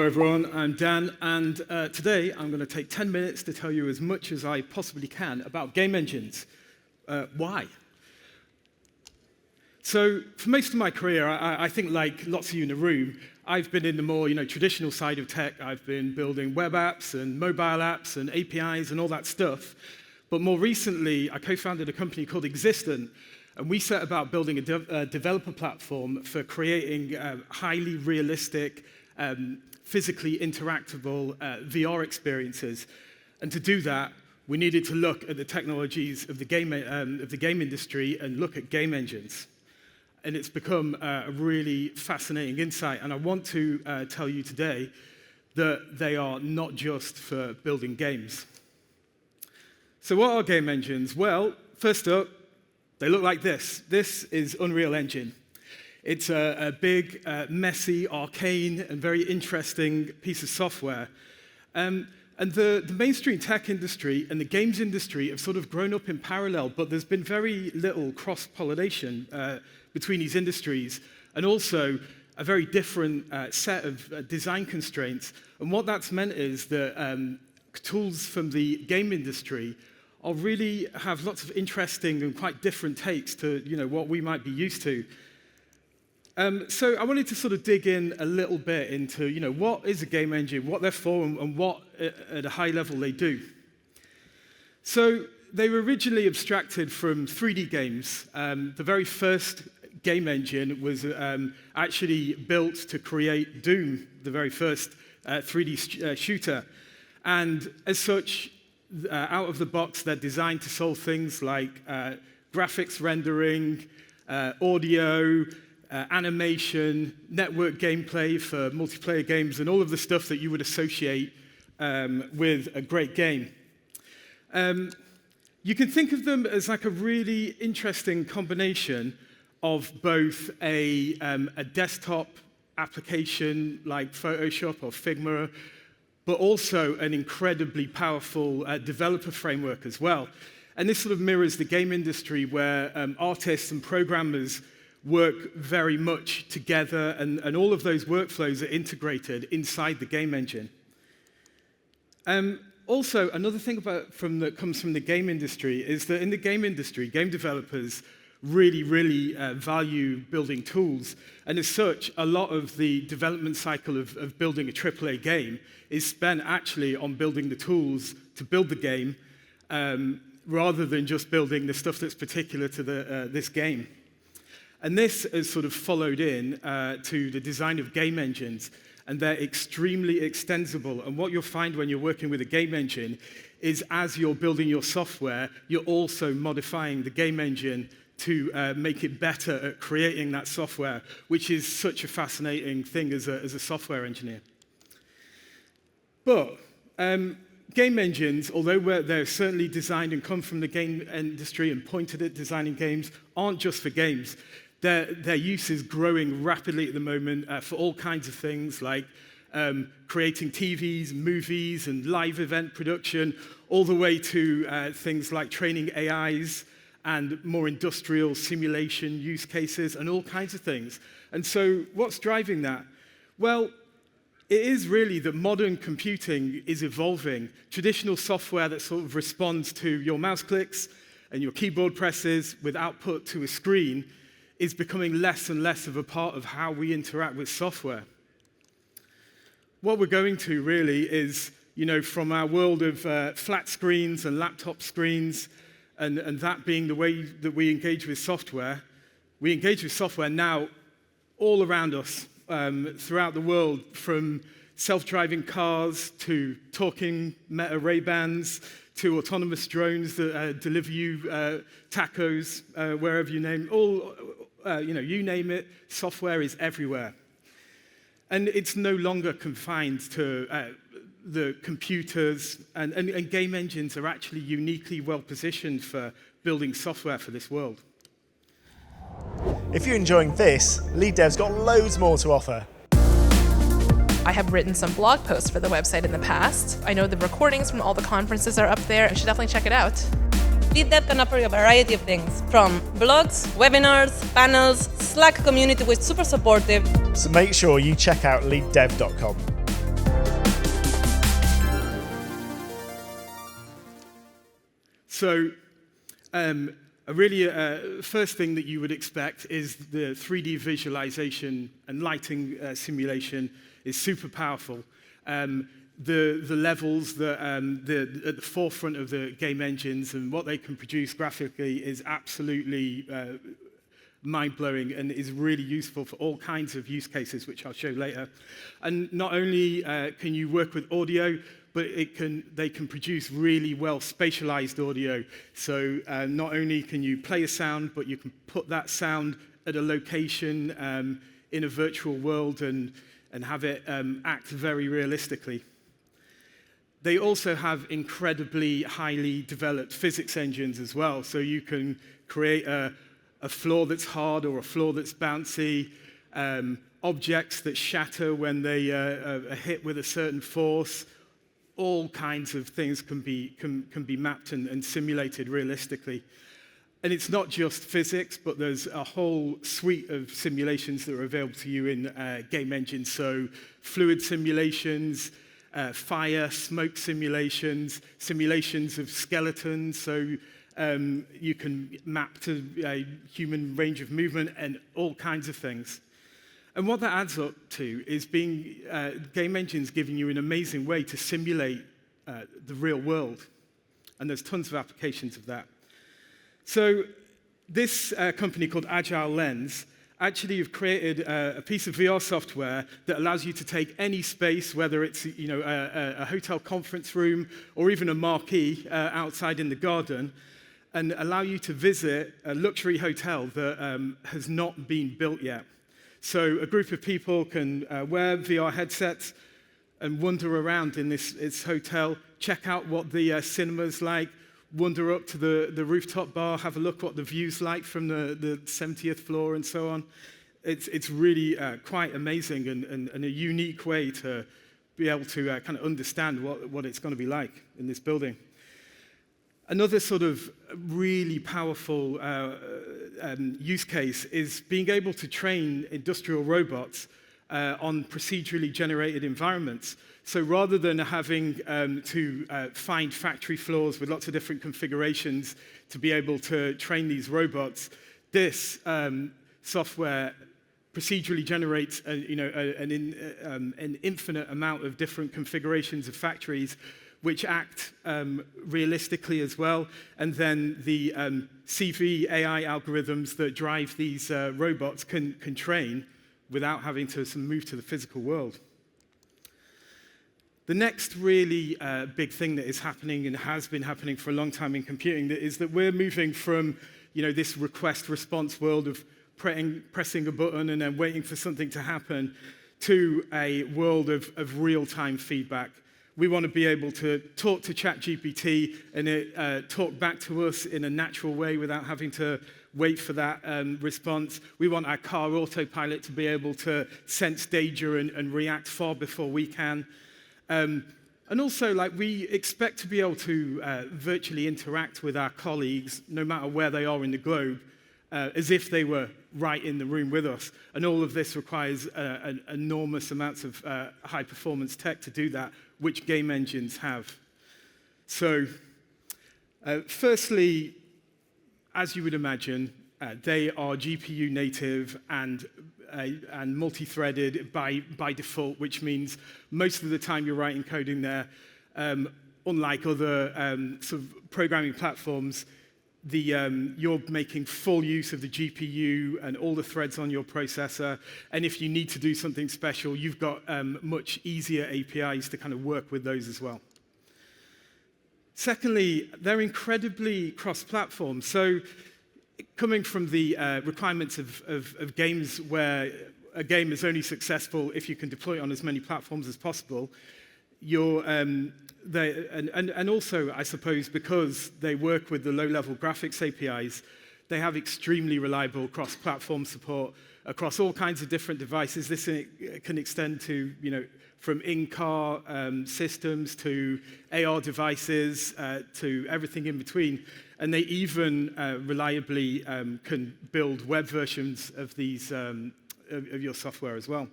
Hello everyone, I'm Dan, and today I'm going to take 10 minutes to tell you as much as I possibly can about game engines. Why? So, for most of my career, I think like lots of you in the room, I've been in the more traditional side of tech. I've been building web apps and mobile apps and APIs and all that stuff. But more recently, I co-founded a company called Existent, and we set about building a developer platform for creating highly realistic, physically interactable VR experiences. And to do that, we needed to look at the technologies of the game industry and look at game engines. And it's become a really fascinating insight. And I want to tell you today that they are not just for building games. So what are game engines? Well, first up, they look like this. This is Unreal Engine. It's a big, messy, arcane, and very interesting piece of software. And the mainstream tech industry and the games industry have sort of grown up in parallel, but there's been very little cross-pollination between these industries, and also a very different set of design constraints. And what that's meant is that tools from the game industry really have lots of interesting and quite different takes to what we might be used to. So I wanted to sort of dig in a little bit into what is a game engine, what they're for, and what at a high level they do. So they were originally abstracted from 3D games. The very first game engine was actually built to create Doom, the very first 3D shooter. And as such, out of the box, they're designed to solve things like graphics rendering, audio, animation, network gameplay for multiplayer games, and all of the stuff that you would associate with a great game. You can think of them as like a really interesting combination of both a desktop application like Photoshop or Figma, but also an incredibly powerful developer framework as well. And this sort of mirrors the game industry where artists and programmers work very much together, and all of those workflows are integrated inside the game engine. Also, another thing that comes from the game industry is that in the game industry, game developers really value building tools. And as such, a lot of the development cycle of building a AAA game is spent actually on building the tools to build the game, rather than just building the stuff that's particular to this game. And this has sort of followed in to the design of game engines, and they're extremely extensible. And what you'll find when you're working with a game engine is as you're building your software, you're also modifying the game engine to make it better at creating that software, which is such a fascinating thing as a software engineer. But game engines, although they're certainly designed and come from the game industry and pointed at designing games, aren't just for games. Their use is growing rapidly at the moment for all kinds of things like creating TVs, movies, and live event production, all the way to things like training AIs and more industrial simulation use cases and all kinds of things. And so what's driving that? Well, it is really that modern computing is evolving. Traditional software that sort of responds to your mouse clicks and your keyboard presses with output to a screen is becoming less and less of a part of how we interact with software. What we're going to really is, from our world of flat screens and laptop screens, and that being the way that we engage with software now all around us, throughout the world, from self-driving cars to talking Meta Ray-Bans to autonomous drones that deliver you tacos wherever you name. You name it, software is everywhere. And it's no longer confined to the computers, and game engines are actually uniquely well-positioned for building software for this world. If you're enjoying this, Lead Dev's got loads more to offer. I have written some blog posts for the website in the past. I know the recordings from all the conferences are up there. You should definitely check it out. Lead Dev can offer you a variety of things, from blogs, webinars, panels, Slack community which is super supportive. So make sure you check out leaddev.com. So a really first thing that you would expect is the 3D visualization and lighting simulation is super powerful. The levels that at the forefront of the game engines and what they can produce graphically is absolutely mind-blowing and is really useful for all kinds of use cases, which I'll show later. And not only can you work with audio, but they can produce really well spatialized audio. So not only can you play a sound, but you can put that sound at a location in a virtual world and have it act very realistically. They also have incredibly highly developed physics engines as well. So you can create a floor that's hard or a floor that's bouncy, objects that shatter when they are hit with a certain force. All kinds of things can be mapped and simulated realistically. And it's not just physics, but there's a whole suite of simulations that are available to you in game engines. So fluid simulations, fire, smoke simulations, simulations of skeletons. So you can map to a human range of movement and all kinds of things. And what that adds up to is game engines giving you an amazing way to simulate the real world. And there's tons of applications of that. So this company called Agile Lens actually have created a piece of VR software that allows you to take any space, whether it's a hotel conference room or even a marquee outside in the garden, and allow you to visit a luxury hotel that has not been built yet. So a group of people can wear VR headsets and wander around in this hotel, check out what the cinema's like, wander up to the rooftop bar, have a look what the view's like from the 70th floor and so on. It's really quite amazing and a unique way to be able to kind of understand what it's going to be like in this building. Another sort of really powerful use case is being able to train industrial robots on procedurally generated environments. So rather than having to find factory floors with lots of different configurations to be able to train these robots, this software procedurally generates an infinite amount of different configurations of factories which act realistically as well, and then the CV AI algorithms that drive these robots can train without having to move to the physical world. The next really big thing that is happening and has been happening for a long time in computing is that we're moving from this request-response world of pressing a button and then waiting for something to happen to a world of real-time feedback. We want to be able to talk to ChatGPT and it talk back to us in a natural way without having to wait for that response. We want our car autopilot to be able to sense danger and react far before we can. And also, we expect to be able to virtually interact with our colleagues, no matter where they are in the globe, as if they were right in the room with us. And all of this requires enormous amounts of high-performance tech to do that, which game engines have. So, firstly, as you would imagine, they are GPU native and multi-threaded by default, which means most of the time you're writing code in there. Unlike other sort of programming platforms, you're making full use of the GPU and all the threads on your processor. And if you need to do something special, you've got much easier APIs to kind of work with those as well. Secondly, they're incredibly cross-platform. So coming from the requirements of games where a game is only successful if you can deploy it on as many platforms as possible, and also, I suppose, because they work with the low-level graphics APIs, they have extremely reliable cross-platform support across all kinds of different devices. This can extend to, from in-car systems to AR devices to everything in between. And they even reliably can build web versions of these of your software as well.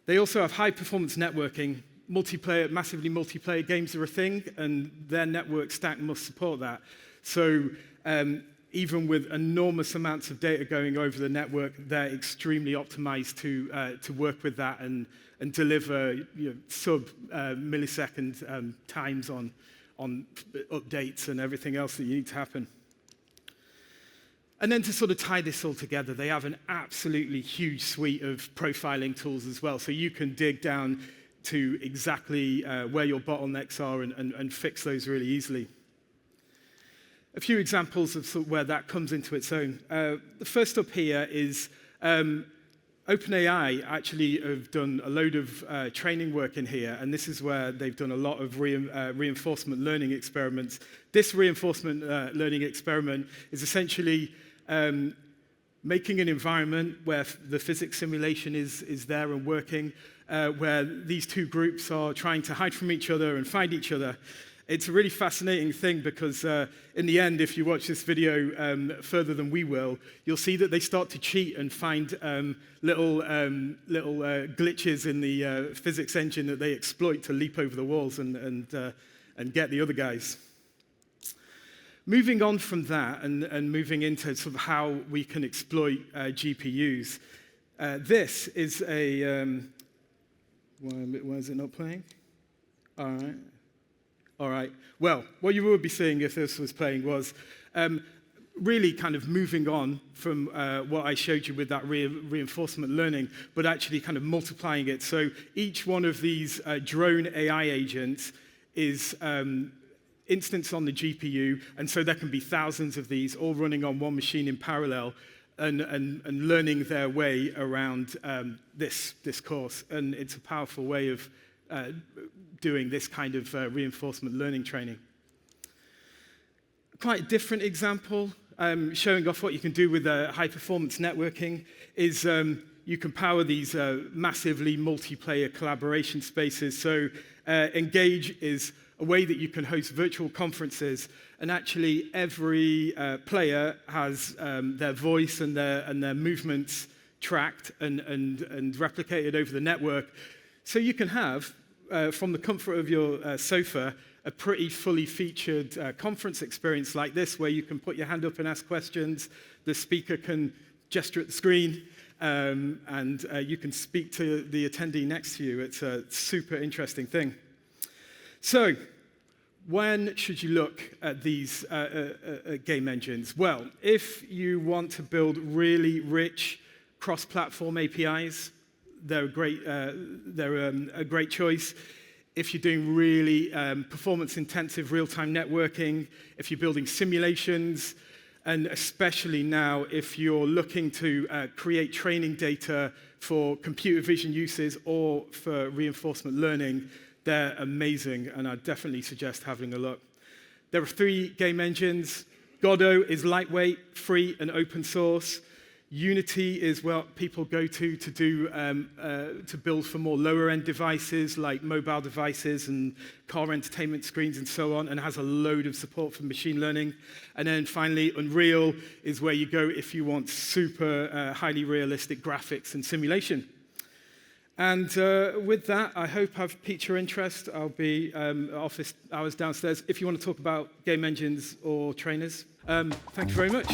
They also have high-performance networking, massively multiplayer games are a thing, and their network stack must support that. So even with enormous amounts of data going over the network, they're extremely optimized to work with that and deliver sub-millisecond times on updates and everything else that you need to happen. And then to sort of tie this all together, they have an absolutely huge suite of profiling tools as well. So you can dig down to exactly where your bottlenecks are and fix those really easily. A few examples of, sort of where that comes into its own. The first up here is OpenAI actually have done a load of training work in here, and this is where they've done a lot of reinforcement learning experiments. This reinforcement learning experiment is essentially making an environment where the physics simulation is there and working, where these two groups are trying to hide from each other and find each other. It's a really fascinating thing because in the end, if you watch this video further than we will, you'll see that they start to cheat and find little glitches in the physics engine that they exploit to leap over the walls and get the other guys. Moving on from that and moving into sort of how we can exploit GPUs, this is a... why is it not playing? All right. All right. Well, what you would be seeing if this was playing was really kind of moving on from what I showed you with that reinforcement learning, but actually kind of multiplying it. So each one of these drone AI agents is instanced on the GPU, and so there can be thousands of these all running on one machine in parallel and learning their way around this course. And it's a powerful way of doing this kind of reinforcement learning training. Quite a different example, showing off what you can do with high-performance networking, is you can power these massively multiplayer collaboration spaces. So Engage is a way that you can host virtual conferences, and actually every player has their voice and their movements tracked and replicated over the network. So you can have, from the comfort of your sofa, a pretty fully featured conference experience like this, where you can put your hand up and ask questions, the speaker can gesture at the screen, and you can speak to the attendee next to you. It's a super interesting thing. So, when should you look at these game engines? Well, if you want to build really rich cross-platform APIs, they're a great choice. If you're doing really performance-intensive real-time networking, if you're building simulations, and especially now if you're looking to create training data for computer vision uses or for reinforcement learning, they're amazing, and I definitely suggest having a look. There are 3 game engines. Godot is lightweight, free, and open source. Unity is what people go to build for more lower-end devices like mobile devices and car entertainment screens and so on, and has a load of support for machine learning. And then finally, Unreal is where you go if you want super highly realistic graphics and simulation. And with that, I hope I've piqued your interest. I'll be office hours downstairs if you want to talk about game engines or trainers. Thank you very much.